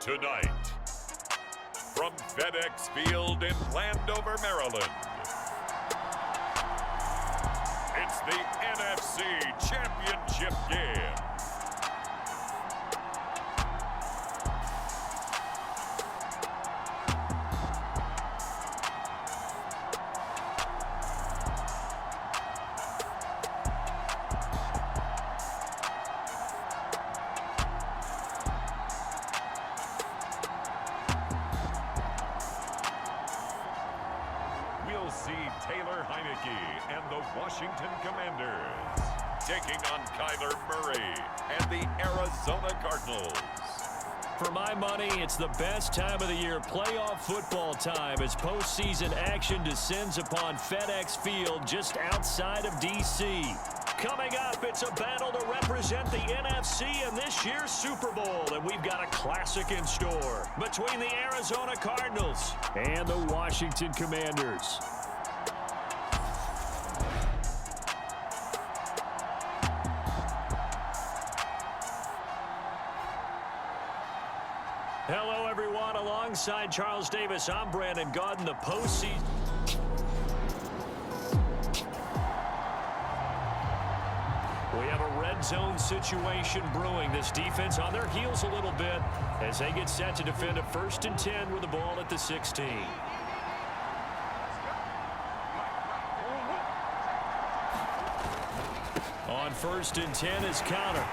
Tonight, from FedEx Field in Landover, Maryland, it's the NFC Championship game. We'll see Taylor Heineke and the Washington Commanders taking on Kyler Murray and the Arizona Cardinals. For my money, it's the best time of the year, playoff football time, as postseason action descends upon FedEx Field just outside of D.C. Coming up, it's a battle to represent the NFC in this year's Super Bowl, and we've got a classic in store between the Arizona Cardinals and the Washington Commanders. Hello, everyone. Alongside Charles Davis, I'm Brandon Gaudin. The postseason. We have a red zone situation brewing. This defense on their heels a little bit as they get set to defend a 1st and 10 with the ball at the 16. On 1st and 10 is Connor.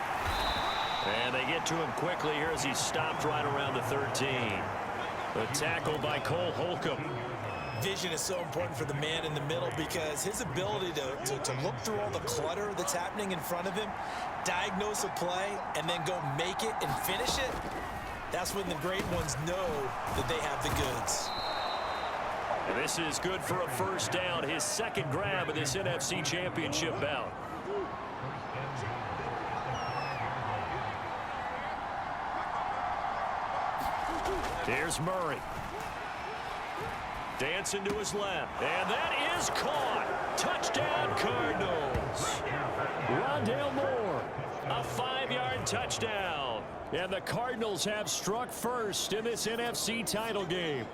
And they get to him quickly here as he's stopped right around the 13. The tackle by Cole Holcomb. Vision is so important for the man in the middle because his ability to look through all the clutter that's happening in front of him, diagnose a play, and then go make it and finish it, that's when the great ones know that they have the goods. And this is good for a 1st down, his 2nd grab of this NFC Championship bout. Here's Murray. Dancing to his left. And that is caught. Touchdown, Cardinals. Rondale Moore. A 5-yard touchdown. And the Cardinals have struck first in this NFC title game.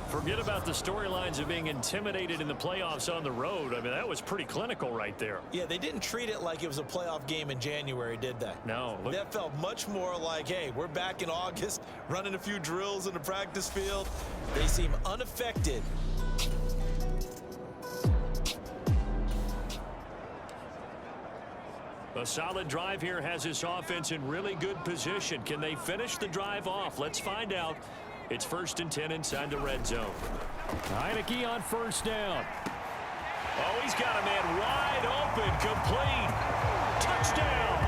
Forget about the storylines of being intimidated in the playoffs on the road. I mean, that was pretty clinical right there. Yeah, they didn't treat it like it was a playoff game in January, did they? No. That felt much more like, hey, we're back in August, running a few drills in the practice field. They seem unaffected. A solid drive here has this offense in really good position. Can they finish the drive off? Let's find out. It's 1st and 10 inside the red zone. Heineke on 1st down. Oh, he's got a man wide open, complete. Touchdown.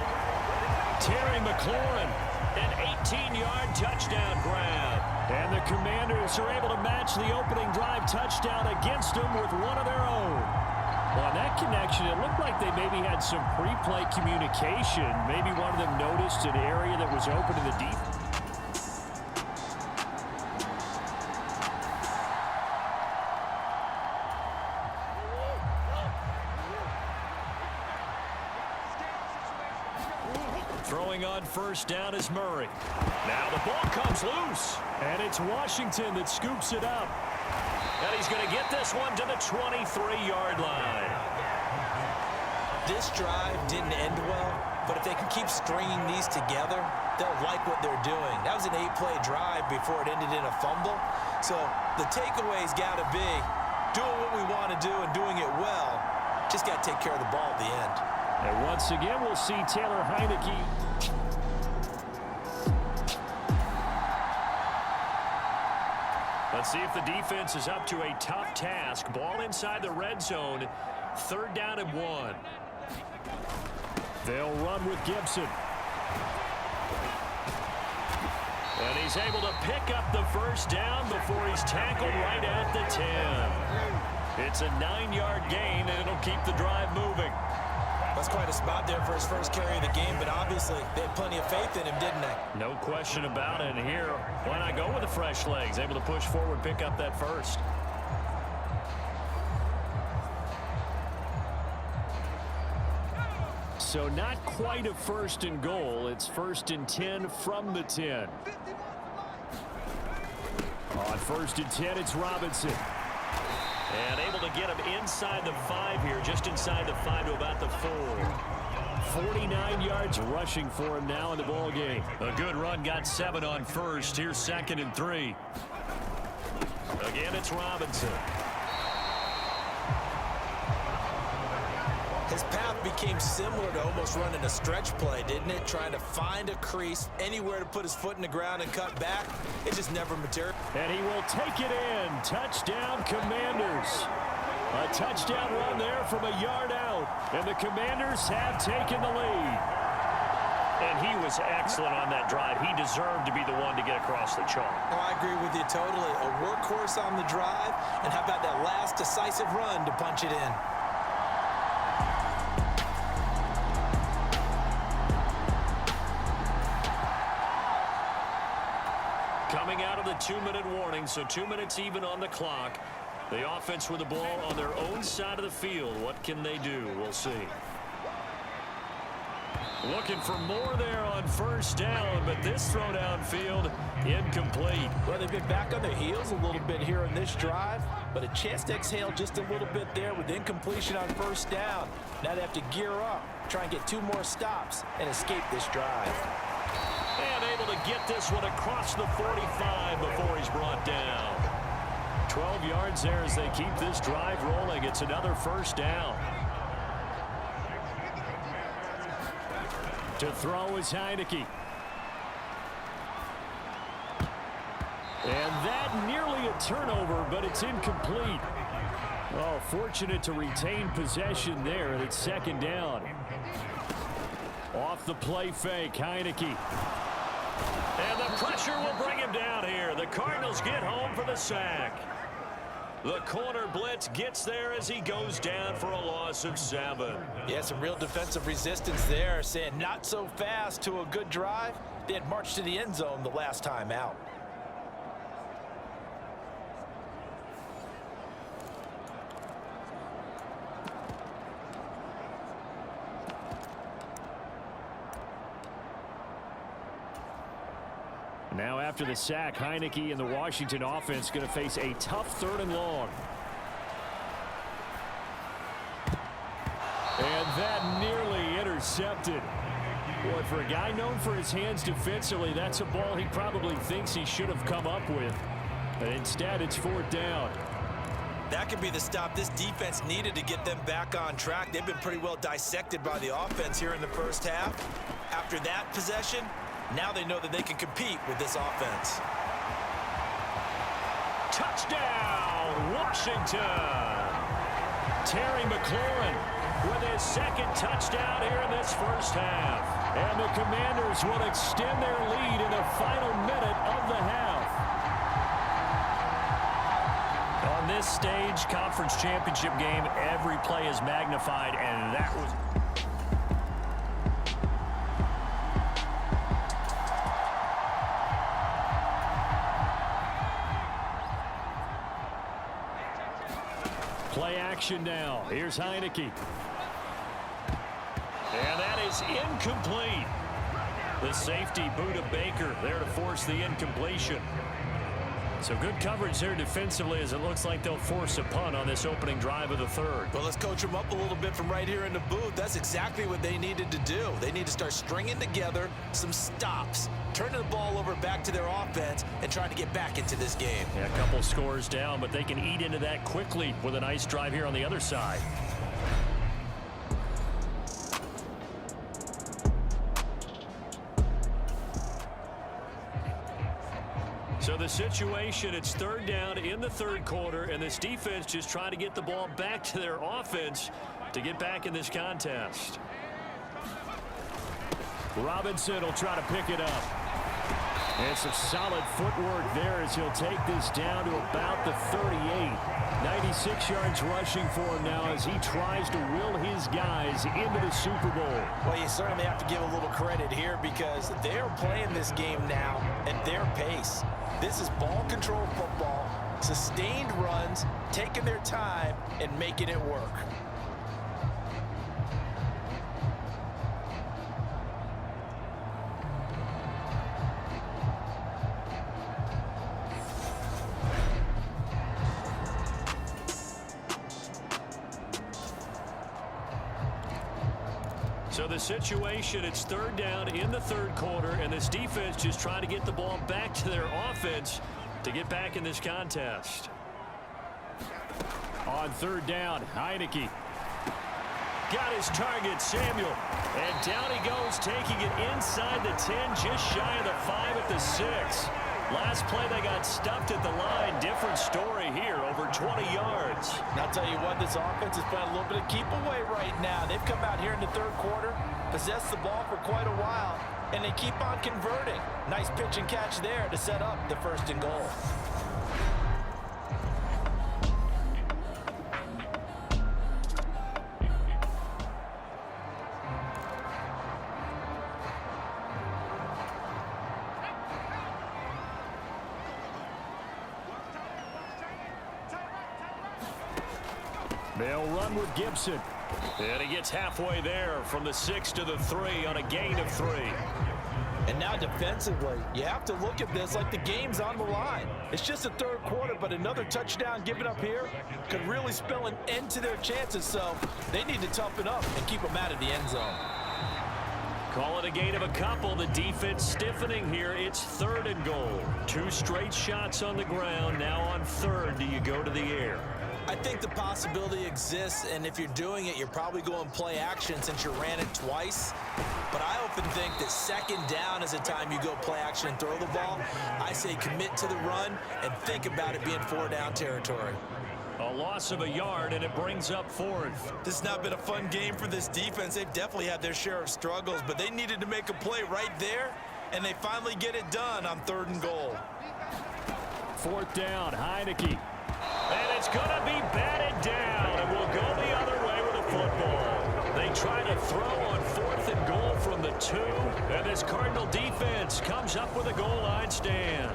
Terry McLaurin, an 18-yard touchdown grab. And the Commanders are able to match the opening drive touchdown against them with one of their own. On that connection, it looked like they maybe had some pre-play communication. Maybe one of them noticed an area that was open to the defense. Throwing on 1st down is Murray. Now the ball comes loose. And it's Washington that scoops it up. And he's going to get this one to the 23-yard line. This drive didn't end well, but if they can keep stringing these together, they'll like what they're doing. That was an 8-play drive before it ended in a fumble. So the takeaway's got to be doing what we want to do and doing it well. Just got to take care of the ball at the end. And once again, we'll see Taylor Heineke. Let's see if the defense is up to a tough task. Ball inside the red zone. 3rd down and 1. They'll run with Gibson. And he's able to pick up the 1st down before he's tackled right at the 10. It's a 9-yard gain, and it'll keep the drive moving. That's quite a spot there for his first carry of the game, but obviously they had plenty of faith in him, didn't they? No question about it. And here, why not go with the fresh legs? Able to push forward, pick up that 1st. So not quite a 1st and goal. It's 1st and 10 from the 10. On 1st and 10, it's Robinson. And able to get him inside the 5 here, just inside the 5 to about the 4. 49 yards rushing for him now in the ball game. A good run, got 7 on 1st. Here's 2nd and 3. Again, it's Robinson. His path became similar to almost running a stretch play, didn't it? Trying to find a crease, anywhere to put his foot in the ground and cut back. It just never materialized. And he will take it in. Touchdown, Commanders. A touchdown run there from a yard out. And the Commanders have taken the lead. And he was excellent on that drive. He deserved to be the one to get across the chalk. Oh, I agree with you totally. A workhorse on the drive. And how about that last decisive run to punch it in? Coming out of the 2-minute warning, so 2 minutes even on the clock. The offense with the ball on their own side of the field. What can they do? We'll see. Looking for more there on 1st down, but this throw downfield incomplete. Well, they've been back on their heels a little bit here in this drive, but a chance to exhale just a little bit there with incompletion on 1st down. Now they have to gear up, try and get 2 more stops, and escape this drive. And able to get this one across the 45 before he's brought down. 12 yards there as they keep this drive rolling. It's another 1st down. To throw is Heineke. And that nearly a turnover, but it's incomplete. Oh, fortunate to retain possession there, and it's 2nd down. Off the play fake, Heineke. And the pressure will bring him down here. The Cardinals get home for the sack. The corner blitz gets there as he goes down for a loss of 7. Yeah, some real defensive resistance there, saying not so fast to a good drive. They had marched to the end zone the last time out. Now after the sack, Heineke and the Washington offense going to face a tough 3rd and long. And that nearly intercepted. Boy, for a guy known for his hands defensively, that's a ball he probably thinks he should have come up with. But instead, it's 4th down. That could be the stop this defense needed to get them back on track. They've been pretty well dissected by the offense here in the 1st half. After that possession, now they know that they can compete with this offense. Touchdown, Washington! Terry McLaurin with his 2nd touchdown here in this 1st half. And the Commanders will extend their lead in the final minute of the half. On this stage, conference championship game, every play is magnified, and that was... Play action now. Here's Heineke. And that is incomplete. The safety, Buda Baker, there to force the incompletion. So good coverage there defensively as it looks like they'll force a punt on this opening drive of the 3rd. Well, let's coach them up a little bit from right here in the booth. That's exactly what they needed to do. They need to start stringing together some stops, turning the ball over back to their offense, and trying to get back into this game. Yeah, a couple scores down, but they can eat into that quickly with a nice drive here on the other side. So the situation, it's 3rd down in the 3rd quarter, and this defense just trying to get the ball back to their offense to get back in this contest. Robinson will try to pick it up. And some solid footwork there as he'll take this down to about the 38. 96 yards rushing for him now as he tries to will his guys into the Super Bowl. Well, you certainly have to give a little credit here because they're playing this game now at their pace. This is ball control football, sustained runs, taking their time, and making it work. So the situation, it's third down in the third quarter, and this defense just trying to get the ball back to their offense to get back in this contest. On third down, Heineke. Got his target, Samuel. And down he goes, taking it inside the 10, just shy of the 5 at the 6. Last play, they got stuffed at the line. Different story here, over 20 yards. And I'll tell you what, this offense is playing a little bit of keep away right now. They've come out here in the third quarter, possessed the ball for quite a while, and they keep on converting. Nice pitch and catch there to set up the first and goal. They'll run with Gibson. And he gets halfway there from the 6 to the 3 on a gain of 3. And now defensively, you have to look at this like the game's on the line. It's just the third quarter, but another touchdown given up here could really spell an end to their chances. So they need to toughen up and keep them out of the end zone. Call it a gain of a couple. The defense stiffening here. It's third and goal. 2 straight shots on the ground. Now on third, do you go to the air? I think the possibility exists, and if you're doing it, you're probably going play action since you ran it twice. But I often think that second down is a time you go play action and throw the ball. I say commit to the run and think about it being 4-down territory. A loss of a yard, and it brings up fourth. This has not been a fun game for this defense. They've definitely had their share of struggles, but they needed to make a play right there, and they finally get it done on third and goal. Fourth down, Heineke. And it's going to be batted down, and we'll go the other way with the football. They try to throw on fourth and goal from the 2, and this Cardinal defense comes up with a goal line stand.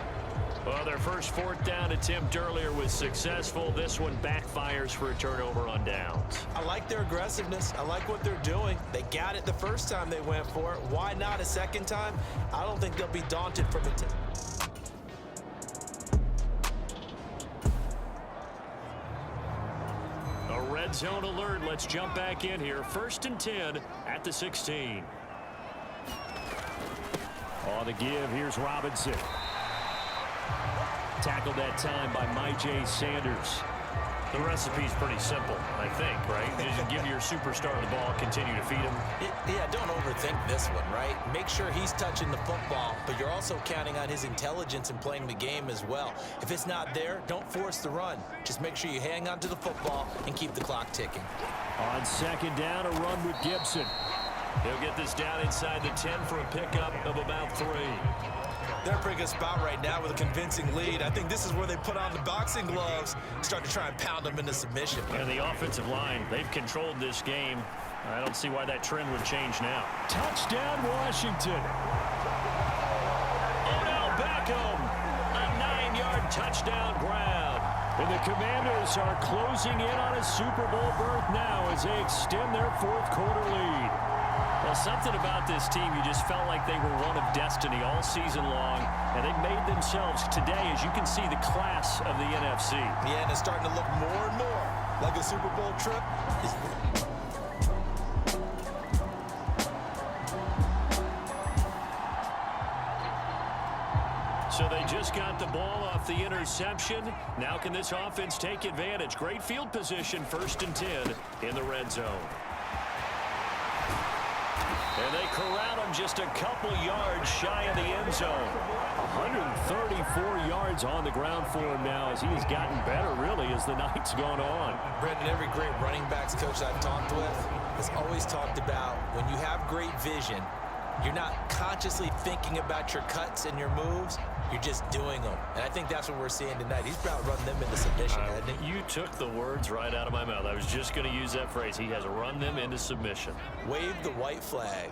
Well, their first fourth down attempt earlier was successful. This one backfires for a turnover on downs. I like their aggressiveness. I like what they're doing. They got it the first time they went for it. Why not a second time? I don't think they'll be daunted from it. Red zone alert. Let's jump back in here. First and 10 at the 16. On the give, here's Robinson. Tackled that time by Myjai Sanders. The recipe's pretty simple, I think, right? You just give your superstar the ball, continue to feed him. Yeah, don't overthink this one, right? Make sure he's touching the football, but you're also counting on his intelligence in playing the game as well. If it's not there, don't force the run. Just make sure you hang on to the football and keep the clock ticking. On second down, a run with Gibson. He'll get this down inside the 10 for a pickup of about 3. They're in a pretty good spot right now with a convincing lead. I think this is where they put on the boxing gloves, start to try and pound them into submission. And the offensive line, they've controlled this game. I don't see why that trend would change now. Touchdown, Washington. Odell Beckham, a 9-yard touchdown grab. And the Commanders are closing in on a Super Bowl berth now as they extend their fourth quarter lead. Well, something about this team, you just felt like they were one of destiny all season long, and they made themselves today, as you can see, the class of the NFC. Yeah, and it's starting to look more and more like a Super Bowl trip. So they just got the ball off the interception. Now can this offense take advantage? Great field position, first and 10 in the red zone. And they corral him just a couple yards shy of the end zone. 134 yards on the ground for him now as he's gotten better, really, as the night's gone on. Brendan, every great running backs coach I've talked with has always talked about when you have great vision, you're not consciously thinking about your cuts and your moves. You're just doing them. And I think that's what we're seeing tonight. He's about run them into submission, hasn't he? You took the words right out of my mouth. I was just going to use that phrase. He has run them into submission. Wave the white flag.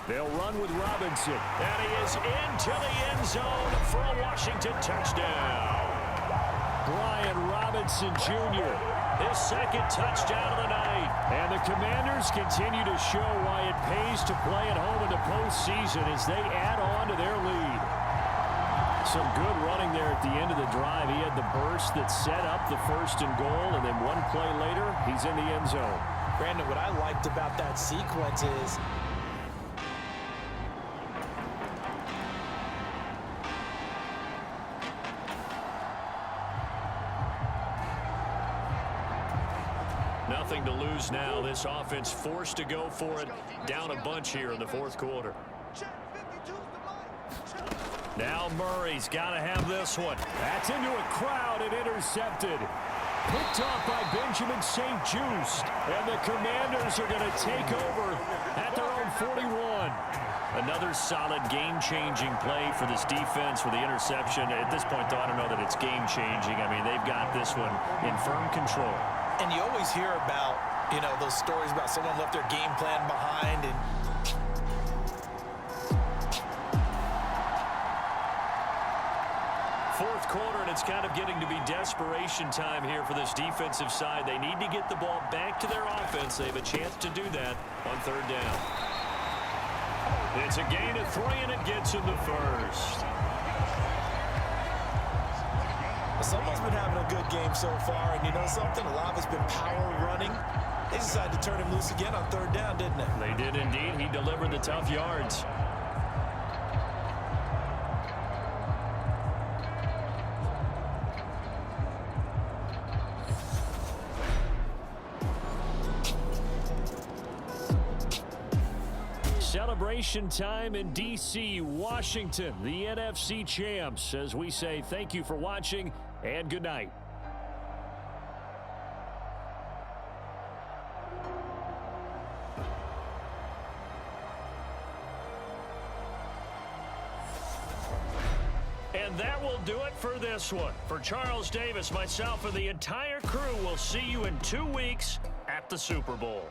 They'll run with Robinson. And he is into the end zone for a Washington touchdown. Brian Robinson Jr., his second touchdown of the night. And the Commanders continue to show why it pays to play at home in the postseason as they add on to their lead. Some good running there at the end of the drive. He had the burst that set up the first and goal, and then one play later, he's in the end zone. Brandon, what I liked about that sequence is nothing to lose now. This offense forced to go for it. Down a bunch here in the fourth quarter. Now Murray's got to have this one. That's into a crowd and intercepted. Picked off by Benjamin St-Juste. And the Commanders are going to take over at their own 41. Another solid game-changing play for this defense with the interception. At this point, though, I don't know that it's game-changing. I mean, they've got this one in firm control. And you always hear about, you know, those stories about someone left their game plan behind. And fourth quarter, and it's kind of getting to be desperation time here for this defensive side. They need to get the ball back to their offense. They have a chance to do that on third down. It's a gain of 3, and it gets in the first. Someone's been having a good game so far, and you know something? A lot of it's been power running. They decided to turn him loose again on third down, didn't they? They did indeed. He delivered the tough yards. Celebration time in D.C., Washington, the NFC champs, as we say thank you for watching and good night. And that will do it for this one. For Charles Davis, myself, and the entire crew, we'll see you in 2 weeks at the Super Bowl.